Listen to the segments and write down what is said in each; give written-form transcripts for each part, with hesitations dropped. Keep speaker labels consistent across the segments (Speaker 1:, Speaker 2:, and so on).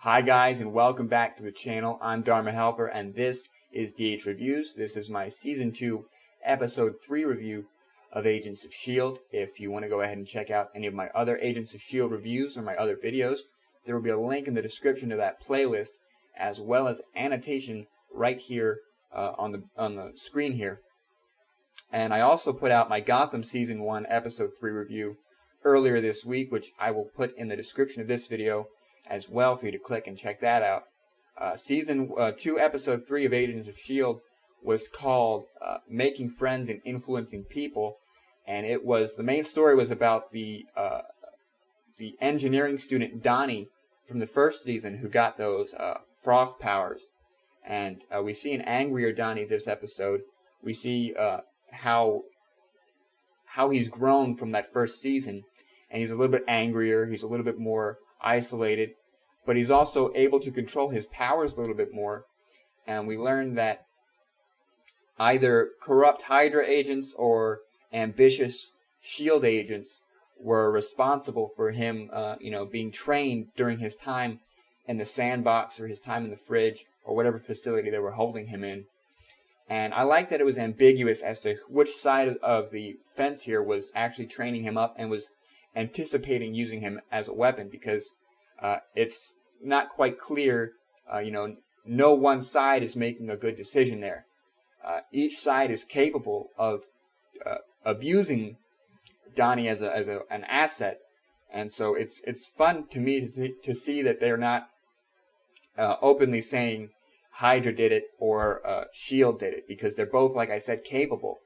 Speaker 1: Hi guys, and welcome back to the channel. I'm Dharma Helper, and this is DH Reviews. This is my Season 2, Episode 3 review of Agents of S.H.I.E.L.D. If you want to go ahead and check out any of my other Agents of S.H.I.E.L.D. reviews or my other videos, there will be a link in the description to that playlist, as well as annotation right here on the screen here. And I also put out my Gotham Season 1, Episode 3 review earlier this week, which I will put in the description of this video as well for you to click and check that out. Season 2, Episode 3 of Agents of S.H.I.E.L.D. was called Making Friends and Influencing People, and the main story was about the engineering student Donnie from the first season who got those frost powers. And we see an angrier Donnie this episode. We see how he's grown from that first season, and he's a little bit angrier, he's a little bit more isolated, but he's also able to control his powers a little bit more. And we learned that either corrupt Hydra agents or ambitious S.H.I.E.L.D. agents were responsible for him being trained during his time in the sandbox or his time in the fridge or whatever facility they were holding him in. And I like that it was ambiguous as to which side of the fence here was actually training him up and was anticipating using him as a weapon, because it's not quite clear. No one side is making a good decision there. Each side is capable of abusing Donnie as an asset, and so it's fun to me to see that they're not openly saying Hydra did it or S.H.I.E.L.D. did it, because they're both, like I said, capable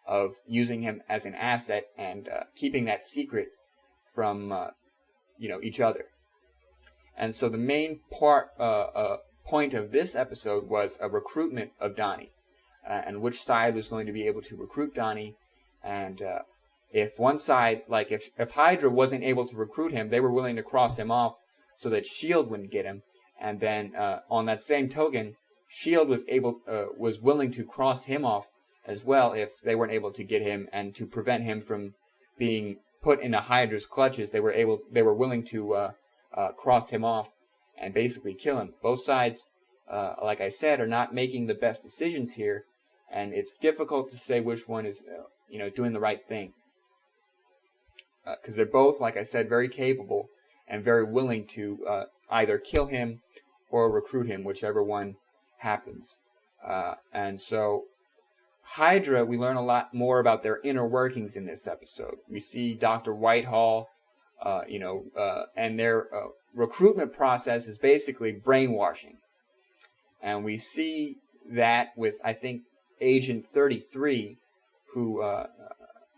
Speaker 1: of using him as an asset and keeping that secret from each other. And so the main point of this episode was a recruitment of Donnie, and which side was going to be able to recruit Donnie. And if one side, like if Hydra wasn't able to recruit him, they were willing to cross him off so that S.H.I.E.L.D. wouldn't get him. And then on that same token, S.H.I.E.L.D. was willing to cross him off as well if they weren't able to get him, and to prevent him from being put into Hydra's clutches. They were willing to cross him off and basically kill him. Both sides, like I said, are not making the best decisions here, and it's difficult to say which one is doing the right thing, because they're both, like I said, very capable and very willing to either kill him or recruit him, whichever one happens. And so Hydra, we learn a lot more about their inner workings in this episode. We see Dr. Whitehall, and their recruitment process is basically brainwashing. And we see that with, I think, Agent 33, who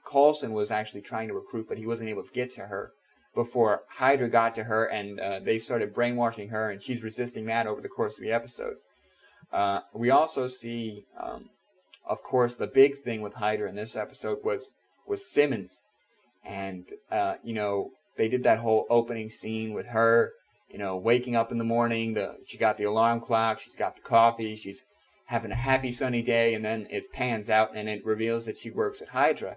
Speaker 1: Coulson was actually trying to recruit, but he wasn't able to get to her before Hydra got to her, and they started brainwashing her, and she's resisting that over the course of the episode. We also see, of course, the big thing with Hydra in this episode was Simmons. And, they did that whole opening scene with her, waking up in the morning. She got the alarm clock, she's got the coffee, she's having a happy sunny day, and then it pans out and it reveals that she works at Hydra.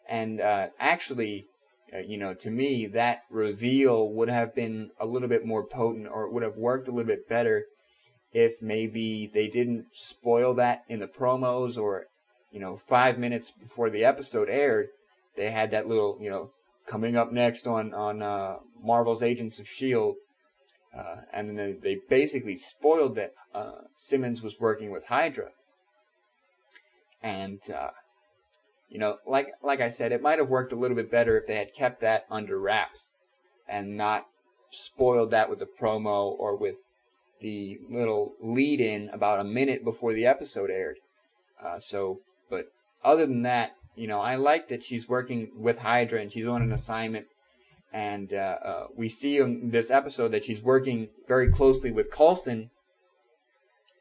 Speaker 1: And actually, to me, that reveal would have been a little bit more potent, or it would have worked a little bit better if maybe they didn't spoil that in the promos, or 5 minutes before the episode aired, they had that little, coming up next on Marvel's Agents of S.H.I.E.L.D., and then they basically spoiled that Simmons was working with Hydra. And like I said, it might have worked a little bit better if they had kept that under wraps and not spoiled that with the promo or with the little lead-in about a minute before the episode aired. But other than that, I like that she's working with Hydra and she's on an assignment. And we see in this episode that she's working very closely with Coulson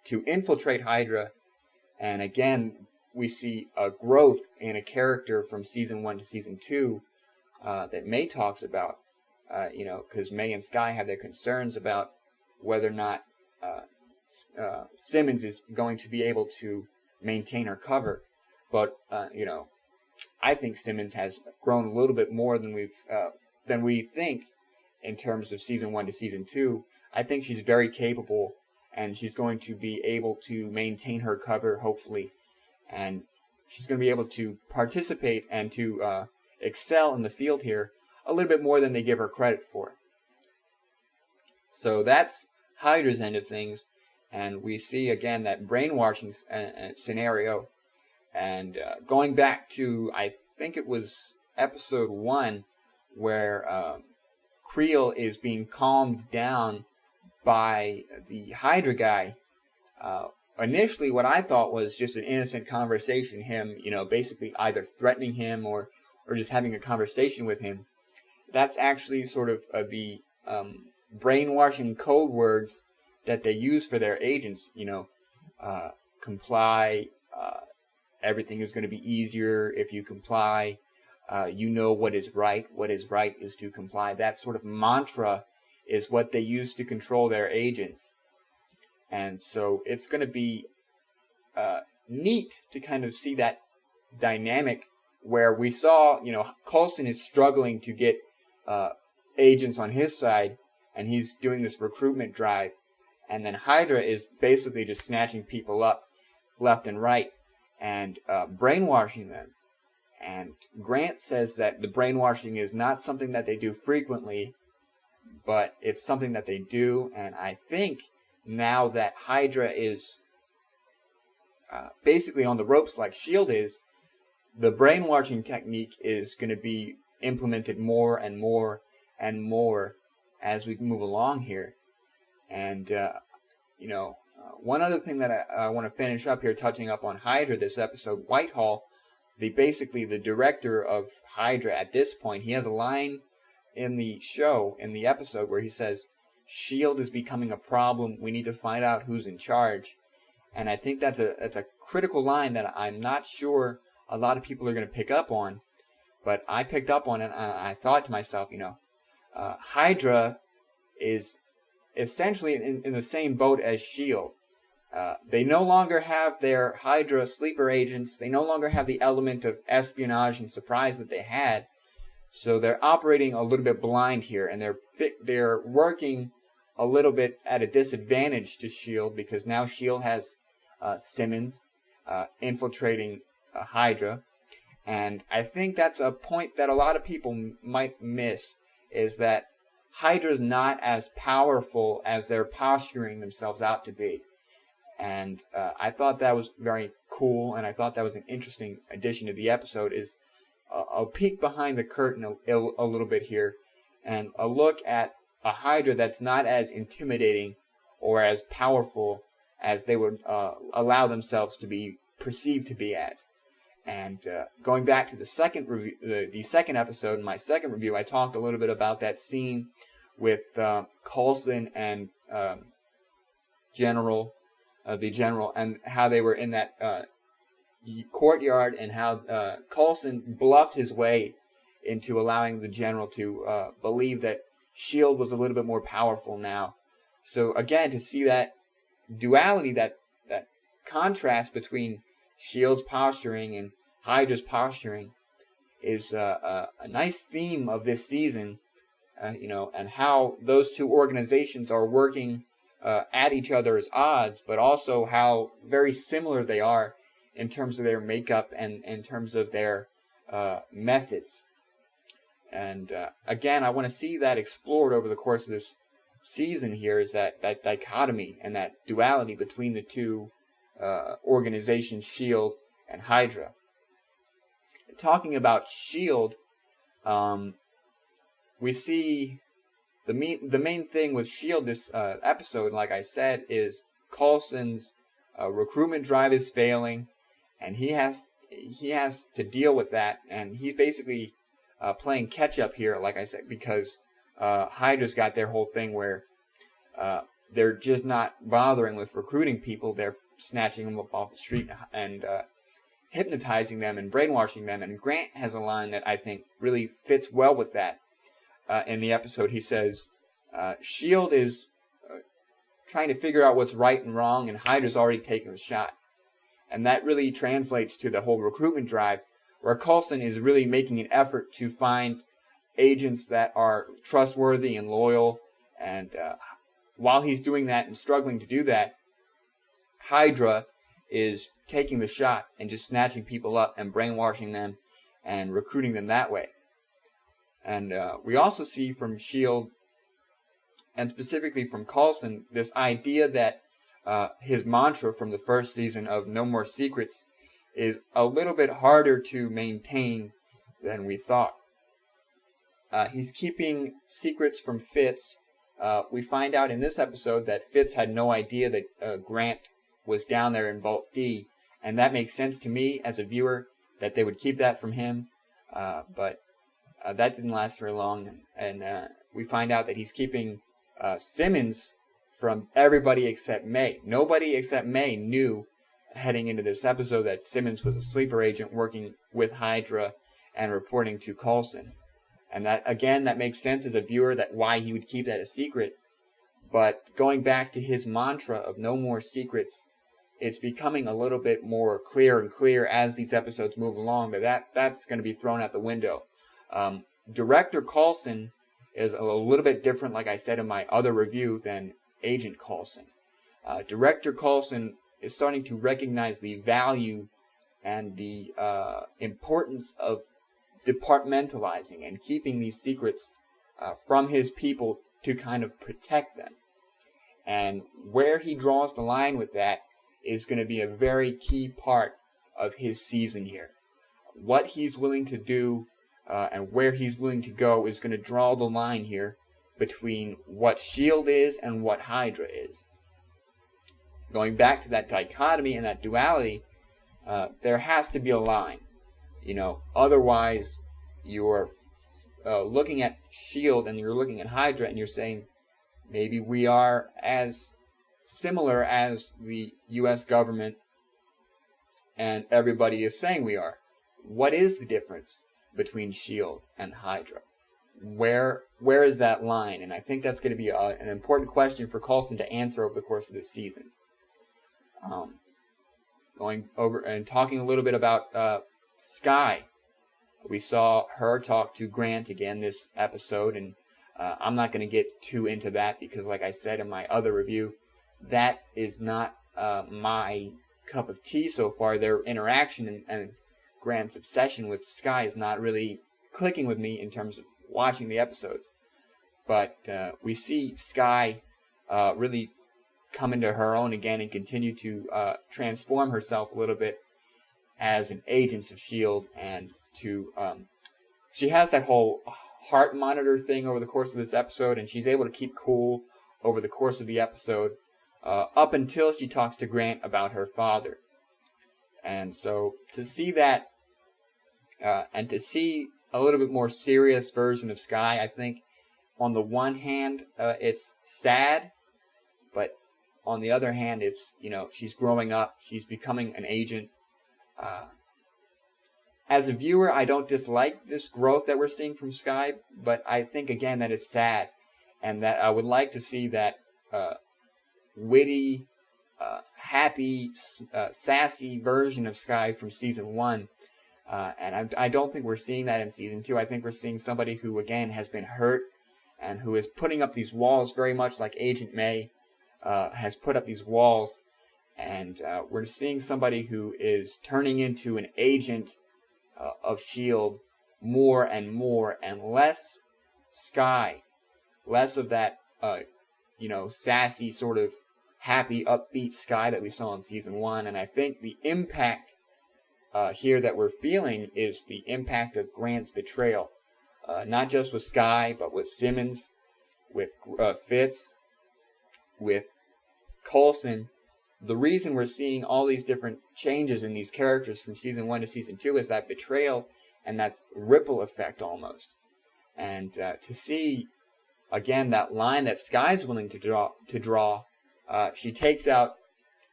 Speaker 1: to infiltrate Hydra. And again, we see a growth in a character from Season 1 to Season 2 that May talks about, because May and Skye have their concerns about whether or not Simmons is going to be able to maintain her cover. But, I think Simmons has grown a little bit more than we think in terms of Season 1 to Season 2. I think she's very capable, and she's going to be able to maintain her cover, hopefully, and she's going to be able to participate and to excel in the field here a little bit more than they give her credit for. So that's Hydra's end of things, and we see again that brainwashing scenario. And going back to, I think it was episode 1, where Creel is being calmed down by the Hydra guy. Initially, what I thought was just an innocent conversation, him, basically either threatening him or just having a conversation with him. That's actually sort of the brainwashing code words that they use for their agents. Comply. Everything is going to be easier if you comply. You know what is right. What is right is to comply. That sort of mantra is what they use to control their agents. And so it's going to be neat to kind of see that dynamic where we saw, Coulson is struggling to get agents on his side, and he's doing this recruitment drive. And then Hydra is basically just snatching people up left and right and brainwashing them. And Grant says that the brainwashing is not something that they do frequently, but it's something that they do. And I think now that Hydra is basically on the ropes like S.H.I.E.L.D. is, the brainwashing technique is going to be implemented more and more and more as we move along here. And, one other thing that I want to finish up here, touching up on Hydra this episode, Whitehall, the director of Hydra at this point, he has a line in the show, in the episode, where he says, S.H.I.E.L.D. is becoming a problem. We need to find out who's in charge. And I think that's a critical line that I'm not sure a lot of people are going to pick up on. But I picked up on it, and I thought to myself, Hydra is essentially in the same boat as S.H.I.E.L.D. They no longer have their Hydra sleeper agents. They no longer have the element of espionage and surprise that they had. So they're operating a little bit blind here, and they're working a little bit at a disadvantage to S.H.I.E.L.D. because now S.H.I.E.L.D. has Simmons infiltrating Hydra. And I think that's a point that a lot of people might miss, is that Hydra is not as powerful as they're posturing themselves out to be. And I thought that was very cool, and I thought that was an interesting addition to the episode, is a peek behind the curtain a little bit here, and a look at a Hydra that's not as intimidating or as powerful as they would allow themselves to be perceived to be as. And going back to the second episode, in my second review, I talked a little bit about that scene with Coulson and the general, and how they were in that courtyard, and how Coulson bluffed his way into allowing the general to believe that S.H.I.E.L.D. was a little bit more powerful now. So again, to see that duality, that contrast between S.H.I.E.L.D.'s posturing and Hydra's posturing is a nice theme of this season, and how those two organizations are working at each other's odds, but also how very similar they are in terms of their makeup and in terms of their methods. And again, I want to see that explored over the course of this season here, is that dichotomy and that duality between the two organizations, S.H.I.E.L.D. and Hydra. Talking about S.H.I.E.L.D., we see the main thing with S.H.I.E.L.D. this episode, like I said, is Coulson's recruitment drive is failing, and he has to deal with that, and he's basically playing catch up here, like I said, because Hydra's got their whole thing where they're just not bothering with recruiting people. They're snatching them up off the street and hypnotizing them and brainwashing them. And Grant has a line that I think really fits well with that. In the episode, he says, S.H.I.E.L.D. is trying to figure out what's right and wrong, and Hydra's already taken a shot. And that really translates to the whole recruitment drive, where Coulson is really making an effort to find agents that are trustworthy and loyal, and while he's doing that and struggling to do that, Hydra is taking the shot and just snatching people up and brainwashing them and recruiting them that way. And we also see from S.H.I.E.L.D., and specifically from Coulson, this idea that his mantra from the first season of No More Secrets is a little bit harder to maintain than we thought. He's keeping secrets from Fitz. We find out in this episode that Fitz had no idea that Grant was down there in Vault D, and that makes sense to me as a viewer that they would keep that from him, but that didn't last very long, and we find out that he's keeping Simmons from everybody except May. Nobody except May knew heading into this episode that Simmons was a sleeper agent working with Hydra and reporting to Coulson. And that, again, that makes sense as a viewer, that why he would keep that a secret. But going back to his mantra of no more secrets, it's becoming a little bit more clear and clear as these episodes move along that's going to be thrown out the window. Director Coulson is a little bit different, like I said in my other review, than Agent Coulson. Director Coulson is starting to recognize the value and the importance of departmentalizing and keeping these secrets from his people to kind of protect them. And where he draws the line with that is going to be a very key part of his season here. What he's willing to do and where he's willing to go is going to draw the line here between what S.H.I.E.L.D. is and what Hydra is. Going back to that dichotomy and that duality, there has to be a line. Otherwise you're looking at S.H.I.E.L.D. and you're looking at Hydra and you're saying, maybe we are as similar as the U.S. government and everybody is saying we are. What is the difference between S.H.I.E.L.D. and Hydra? Where is that line? And I think that's going to be an important question for Coulson to answer over the course of this season. Going over and talking a little bit about Skye. We saw her talk to Grant again this episode, and I'm not going to get too into that because, like I said in my other review, that is not my cup of tea so far. Their interaction and Grant's obsession with Skye is not really clicking with me in terms of watching the episodes. But we see Skye really come into her own again and continue to transform herself a little bit as an agent of S.H.I.E.L.D. and to she has that whole heart monitor thing over the course of this episode, and she's able to keep cool over the course of the episode up until she talks to Grant about her father. And so to see that and to see a little bit more serious version of Skye, I think on the one hand it's sad, but on the other hand it's, she's growing up, she's becoming an agent. As a viewer, I don't dislike this growth that we're seeing from Skye, but I think again that it's sad, and that I would like to see that witty, happy, sassy version of Skye from season 1. And I don't think we're seeing that in season 2. I think we're seeing somebody who again has been hurt and who is putting up these walls very much like Agent May has put up these walls. And we're seeing somebody who is turning into an agent of S.H.I.E.L.D. more and less Skye, less of that, sassy sort of happy, upbeat Skye that we saw in season 1. And I think the impact here that we're feeling is the impact of Grant's betrayal, not just with Skye, but with Simmons, with Fitz, with Coulson. The reason we're seeing all these different changes in these characters from season 1 to season 2 is that betrayal and that ripple effect almost. And to see, again, that line that Skye's willing to draw, she takes out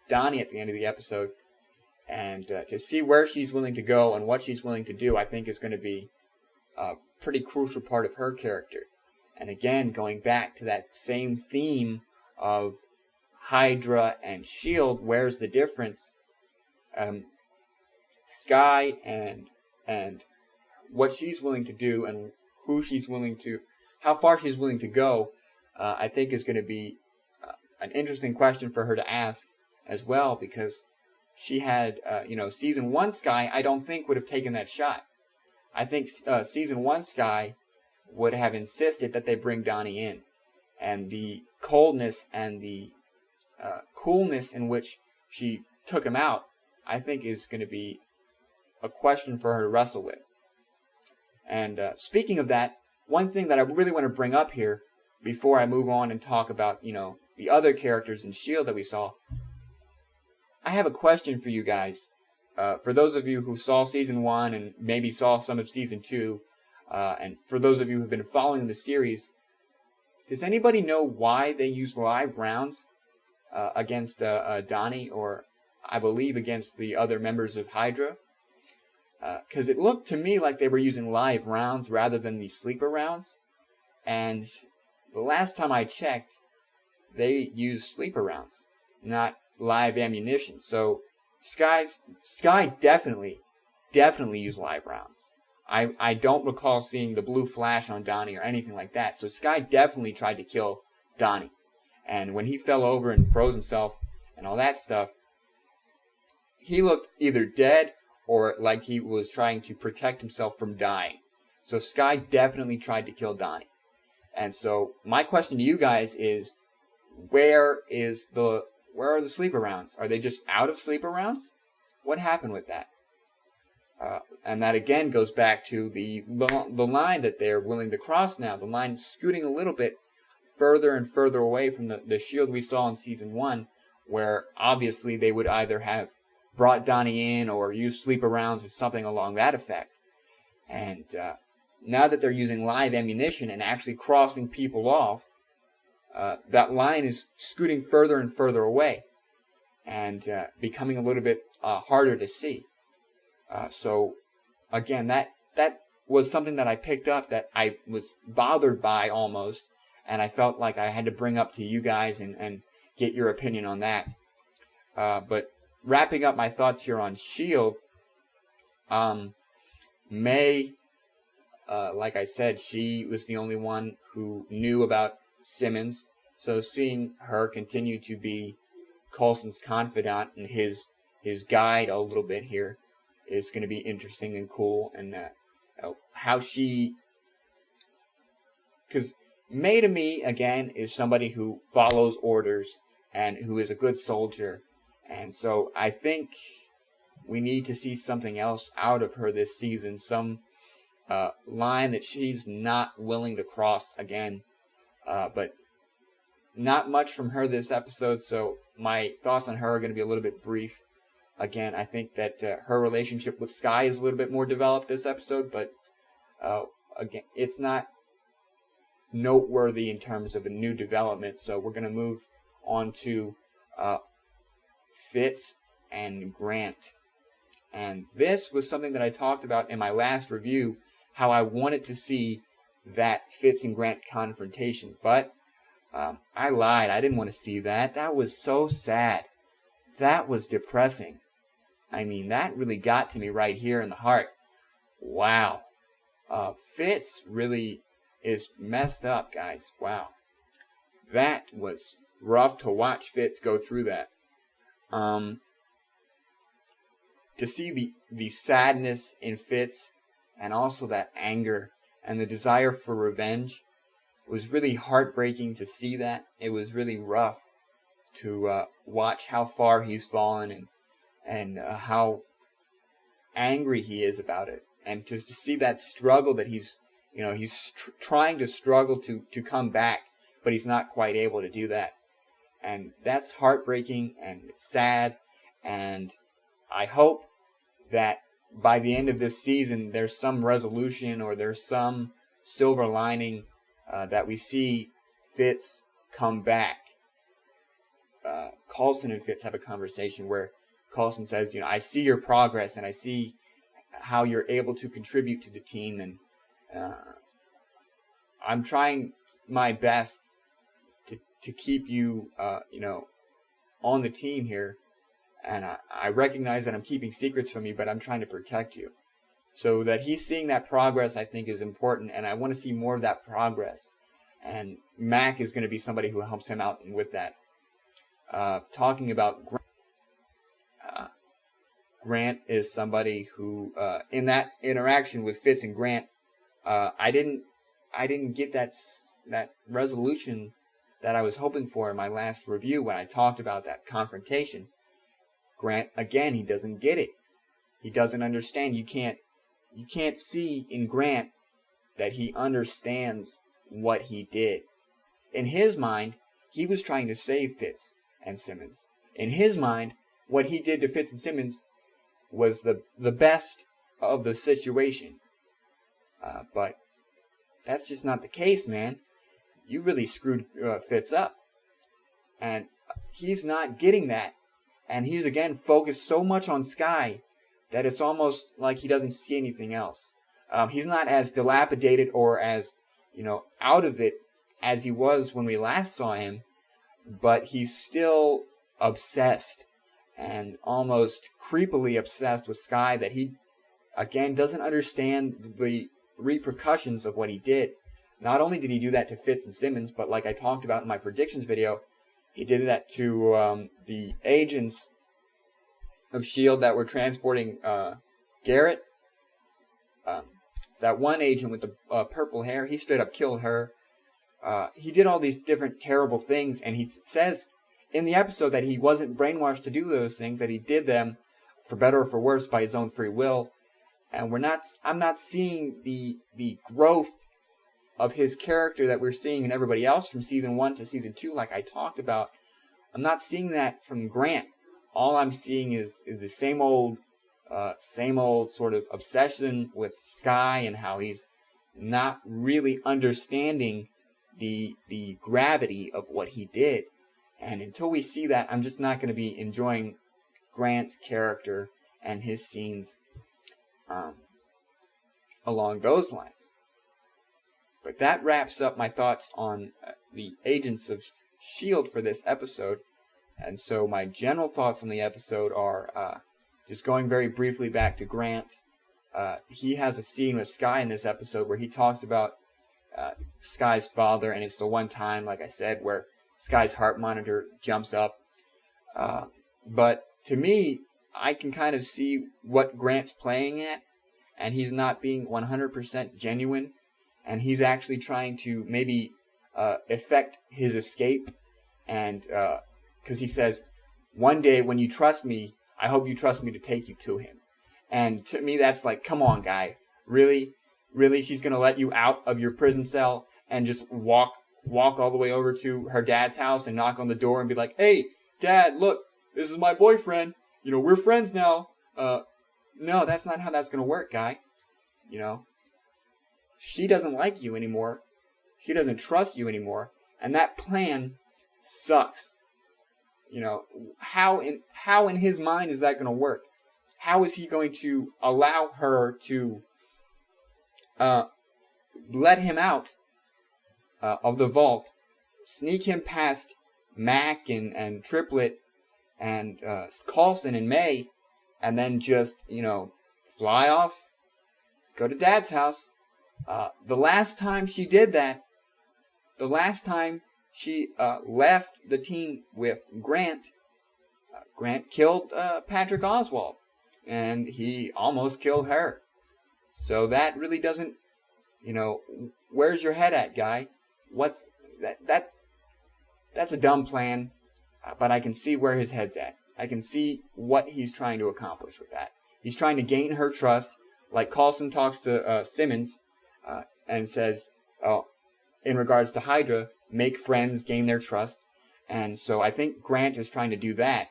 Speaker 1: Donnie at the end of the episode, and to see where she's willing to go and what she's willing to do, I think is going to be a pretty crucial part of her character. And again, going back to that same theme of Hydra and S.H.I.E.L.D., where's the difference? Skye and what she's willing to do and how far she's willing to go, I think is going to be an interesting question for her to ask as well, because she had, season 1 Sky, I don't think would have taken that shot. I think season 1 Sky would have insisted that they bring Donnie in. And the coldness and the coolness in which she took him out, I think is going to be a question for her to wrestle with. And speaking of that, one thing that I really want to bring up here before I move on and talk about, the other characters in S.H.I.E.L.D. that we saw, I have a question for you guys. For those of you who saw Season 1 and maybe saw some of Season 2, and for those of you who have been following the series, does anybody know why they use live rounds against Donnie, or I believe against the other members of Hydra? Because it looked to me like they were using live rounds rather than the sleeper rounds. And the last time I checked, they used sleeper rounds, not live ammunition. So Sky definitely used live rounds. I don't recall seeing the blue flash on Donnie or anything like that. So Sky definitely tried to kill Donnie. And when he fell over and froze himself and all that stuff, he looked either dead or like he was trying to protect himself from dying. So Sky definitely tried to kill Donnie. And so my question to you guys is, where are the sleeper rounds? Are they just out of sleeper rounds? What happened with that? And that again goes back to the line that they're willing to cross now. The line scooting a little bit further and further away from the S.H.I.E.L.D. we saw in Season 1, where obviously they would either have brought Donnie in or used sleeper rounds or something along that effect. And now that they're using live ammunition and actually crossing people off, that line is scooting further and further away and becoming a little bit harder to see. So, again, that was something that I picked up that I was bothered by almost, and I felt like I had to bring up to you guys and get your opinion on that. But wrapping up my thoughts here on S.H.I.E.L.D., May, like I said, she was the only one who knew about Simmons, so seeing her continue to be Coulson's confidant and his guide a little bit here is going to be interesting and cool. And how she, because May to me again is somebody who follows orders and who is a good soldier, and so I think we need to see something else out of her this season, some line that she's not willing to cross again. But not much from her this episode, so my thoughts on her are going to be a little bit brief. Again, I think that her relationship with Sky is a little bit more developed this episode, but again, it's not noteworthy in terms of a new development, so we're going to move on to Fitz and Grant. And this was something that I talked about in my last review, how I wanted to see that Fitz and Grant confrontation, but I lied. I didn't want to see that. That was so sad. That was depressing. I mean, that really got to me right here in the heart. Wow. Fitz really is messed up, guys. Wow. That was rough to watch Fitz go through that. To see the sadness in Fitz and also that anger and the desire for revenge, it was really heartbreaking to see that. It was really rough to watch how far he's fallen and how angry he is about it, and just to see that struggle that he's trying to struggle to come back, but he's not quite able to do that, and that's heartbreaking and it's sad. And I hope that by the end of this season there's some resolution or there's some silver lining, that we see Fitz come back. Coulson and Fitz have a conversation where Coulson says, I see your progress and I see how you're able to contribute to the team, and I'm trying my best to keep you, on the team here, and I recognize that I'm keeping secrets from you, but I'm trying to protect you. So that he's seeing that progress, I think, is important, and I want to see more of that progress. And Mac is going to be somebody who helps him out with that. talking about Grant is somebody who, in that interaction with Fitz and Grant, I didn't get that resolution that I was hoping for in my last review when I talked about that confrontation. Grant, again, he doesn't get it. He doesn't understand. You can't see in Grant that he understands what he did. In his mind, he was trying to save Fitz and Simmons. In his mind, what he did to Fitz and Simmons was the best of the situation. But that's just not the case, man. You really screwed Fitz up. And he's not getting that. And he's, again, focused so much on Skye that it's almost like he doesn't see anything else. He's not as dilapidated or as, out of it as he was when we last saw him, but he's still obsessed and almost creepily obsessed with Skye, that he, again, doesn't understand the repercussions of what he did. Not only did he do that to Fitz and Simmons, but like I talked about in my predictions video, he did that to the agents of S.H.I.E.L.D. that were transporting Garrett. That one agent with the purple hair, he straight up killed her. He did all these different terrible things, and he says in the episode that he wasn't brainwashed to do those things, that he did them for better or for worse by his own free will. And I'm not seeing the growth of his character that we're seeing in everybody else from season 1 to season 2, like I talked about. I'm not seeing that from Grant. All I'm seeing is the same old sort of obsession with Skye, and how he's not really understanding the gravity of what he did. And until we see that, I'm just not going to be enjoying Grant's character and his scenes along those lines. But that wraps up my thoughts on the Agents of S.H.I.E.L.D. for this episode. And so my general thoughts on the episode are, just going very briefly back to Grant. He has a scene with Skye in this episode where he talks about Skye's father, and it's the one time, like I said, where Skye's heart monitor jumps up. But to me, I can kind of see what Grant's playing at, and he's not being 100% genuine. And he's actually trying to maybe effect his escape. And because he says, one day when you trust me, I hope you trust me to take you to him. And to me, that's like, come on, guy. Really? Really? She's going to let you out of your prison cell and just walk all the way over to her dad's house and knock on the door and be like, hey, Dad, look, this is my boyfriend. We're friends now. No, that's not how that's going to work, guy. She doesn't like you anymore. She doesn't trust you anymore. And that plan sucks. How in his mind is that going to work? How is he going to allow her to let him out of the vault, sneak him past Mac and Triplet and Coulson and May, and then just, fly off, go to Dad's house? The last time she did that, the last time she left the team with Grant, Grant killed Patrick Oswald, and he almost killed her. So that really doesn't, where's your head at, guy? What's that? That's a dumb plan, but I can see where his head's at. I can see what he's trying to accomplish with that. He's trying to gain her trust, like Coulson talks to Simmons, and says, in regards to Hydra, make friends, gain their trust. And so I think Grant is trying to do that.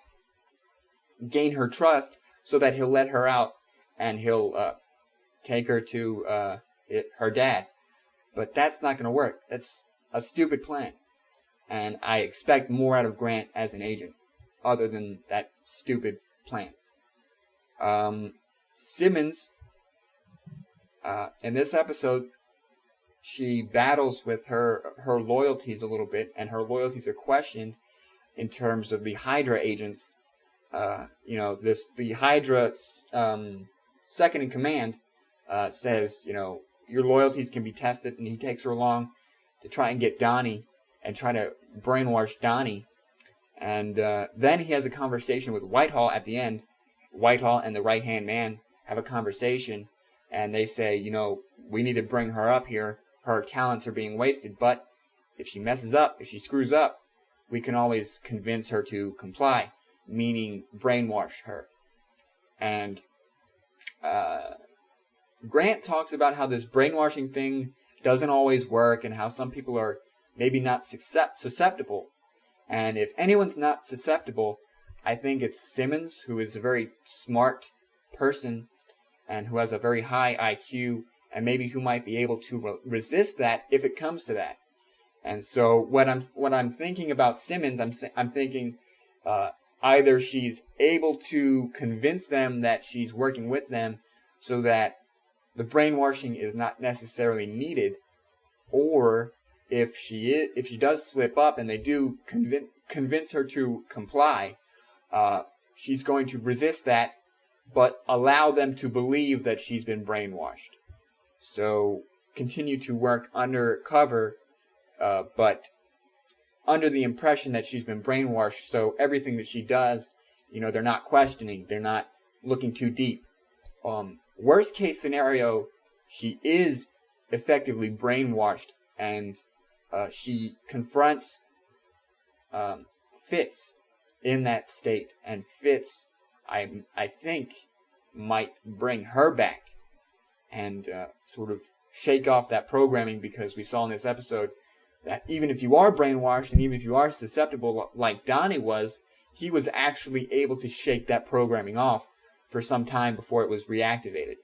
Speaker 1: Gain her trust so that he'll let her out and he'll take her to her dad. But that's not going to work. That's a stupid plan. And I expect more out of Grant as an agent, other than that stupid plan. Simmons, in this episode, she battles with her loyalties a little bit, and her loyalties are questioned in terms of the Hydra agents. The Hydra second in command says, your loyalties can be tested, and he takes her along to try and get Donnie and try to brainwash Donnie. And then he has a conversation with Whitehall at the end. Whitehall and the right-hand man have a conversation, and they say, we need to bring her up here. Her talents are being wasted, but if she messes up, if she screws up, we can always convince her to comply, meaning brainwash her. And Grant talks about how this brainwashing thing doesn't always work and how some people are maybe not susceptible. And if anyone's not susceptible, I think it's Simmons, who is a very smart person and who has a very high IQ, and maybe who might be able to resist that if it comes to that. And so what I'm thinking about Simmons, I'm thinking either she's able to convince them that she's working with them so that the brainwashing is not necessarily needed, or if she does slip up and they do convince her to comply, she's going to resist that, but allow them to believe that she's been brainwashed. So continue to work undercover, but under the impression that she's been brainwashed. So everything that she does, they're not questioning, they're not looking too deep. Worst case scenario, she is effectively brainwashed, and she confronts Fitz in that state, and Fitz, I think, might bring her back and sort of shake off that programming, because we saw in this episode that even if you are brainwashed and even if you are susceptible like Donnie was, he was actually able to shake that programming off for some time before it was reactivated.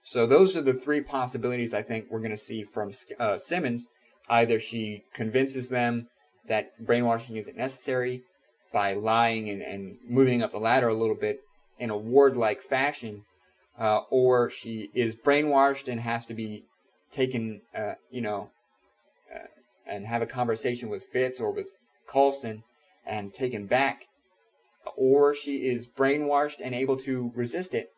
Speaker 1: So those are the three possibilities I think we're going to see from Simmons. Either she convinces them that brainwashing isn't necessary by lying and moving up the ladder a little bit in a Ward-like fashion, or she is brainwashed and has to be taken, and have a conversation with Fitz or with Coulson and taken back, or she is brainwashed and able to resist it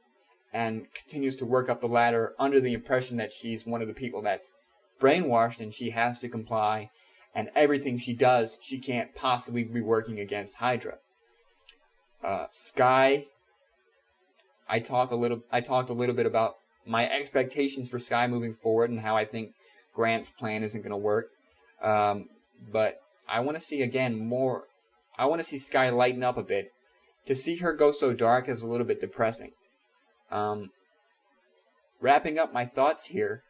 Speaker 1: and continues to work up the ladder under the impression that she's one of the people that's brainwashed and she has to comply, and everything she does, she can't possibly be working against Hydra. Skye, I talked a little bit about my expectations for Skye moving forward and how I think Grant's plan isn't going to work. But I want to see more. I want to see Skye lighten up a bit. To see her go so dark is a little bit depressing. Wrapping up my thoughts here.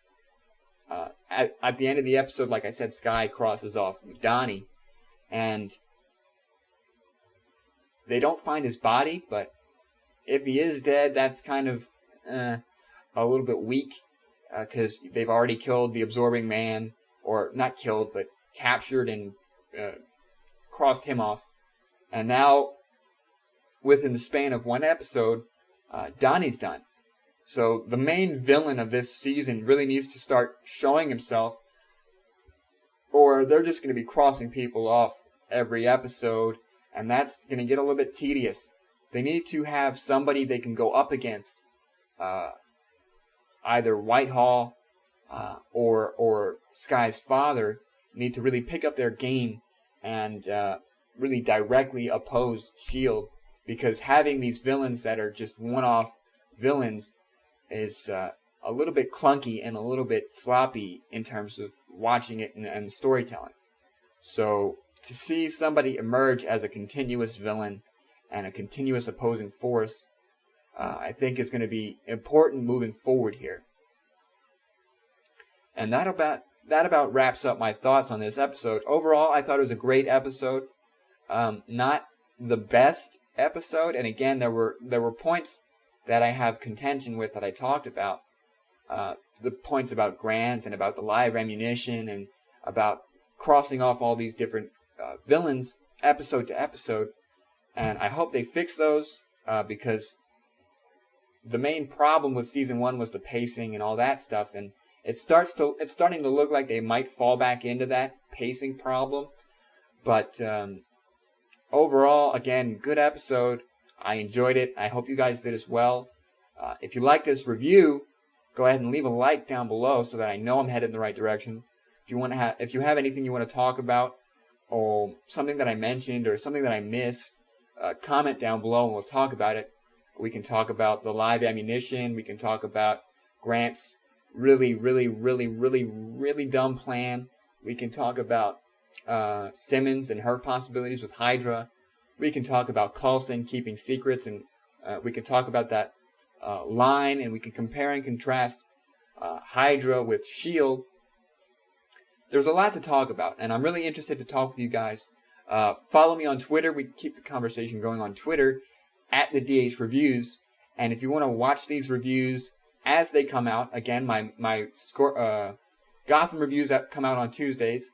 Speaker 1: At the end of the episode, like I said, Skye crosses off Donnie, and they don't find his body, but if he is dead, that's kind of a little bit weak, because they've already killed the Absorbing Man, or not killed, but captured and crossed him off. And now, within the span of one episode, Donnie's done. So the main villain of this season really needs to start showing himself, or they're just going to be crossing people off every episode, and that's going to get a little bit tedious. They need to have somebody they can go up against, either Whitehall or Skye's father need to really pick up their game and really directly oppose S.H.I.E.L.D., because having these villains that are just one-off villains is a little bit clunky and a little bit sloppy in terms of watching it and storytelling. So to see somebody emerge as a continuous villain and a continuous opposing force, I think is going to be important moving forward here. And that about wraps up my thoughts on this episode. Overall, I thought it was a great episode. Not the best episode, and again, there were points that I have contention with that I talked about. The points about Grant and about the live ammunition and about crossing off all these different villains episode to episode. And I hope they fix those, because the main problem with season 1 was the pacing and all that stuff, and it's starting to look like they might fall back into that pacing problem. But overall, again, good episode. I enjoyed it. I hope you guys did as well. If you like this review, go ahead and leave a like down below so that I know I'm headed in the right direction. If you have anything you want to talk about, or something that I mentioned or something that I missed, comment down below and we'll talk about it. We can talk about the live ammunition. We can talk about Grant's really dumb plan. We can talk about Simmons and her possibilities with Hydra. We can talk about Coulson keeping secrets, and we can talk about that line, and we can compare and contrast Hydra with S.H.I.E.L.D. There's a lot to talk about, and I'm really interested to talk with you guys. Follow me on Twitter. We keep the conversation going on Twitter, at the DH Reviews. And if you want to watch these reviews as they come out, again, my Gotham reviews that come out on Tuesdays,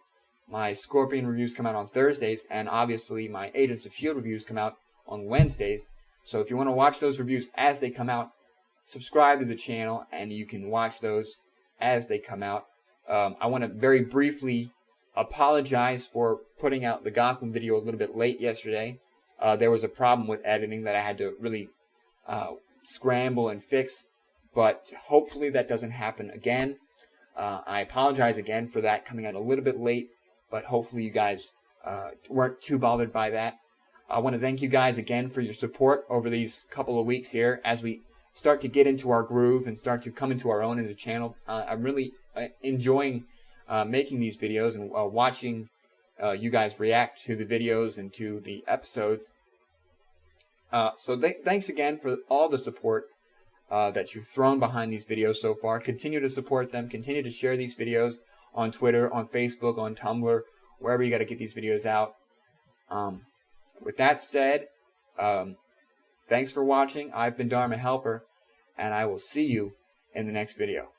Speaker 1: my Scorpion reviews come out on Thursdays, and obviously my Agents of S.H.I.E.L.D. reviews come out on Wednesdays. So if you want to watch those reviews as they come out, subscribe to the channel, and you can watch those as they come out. I want to very briefly apologize for putting out the Gotham video a little bit late yesterday. There was a problem with editing that I had to really scramble and fix, but hopefully that doesn't happen again. I apologize again for that coming out a little bit late, but hopefully you guys weren't too bothered by that. I want to thank you guys again for your support over these couple of weeks here as we start to get into our groove and start to come into our own as a channel. I'm really enjoying making these videos and watching you guys react to the videos and to the episodes. So thanks again for all the support that you've thrown behind these videos so far. Continue to support them. Continue to share these videos on Twitter, on Facebook, on Tumblr, wherever you got to get these videos out. With that said, thanks for watching. I've been Dharma Helper, and I will see you in the next video.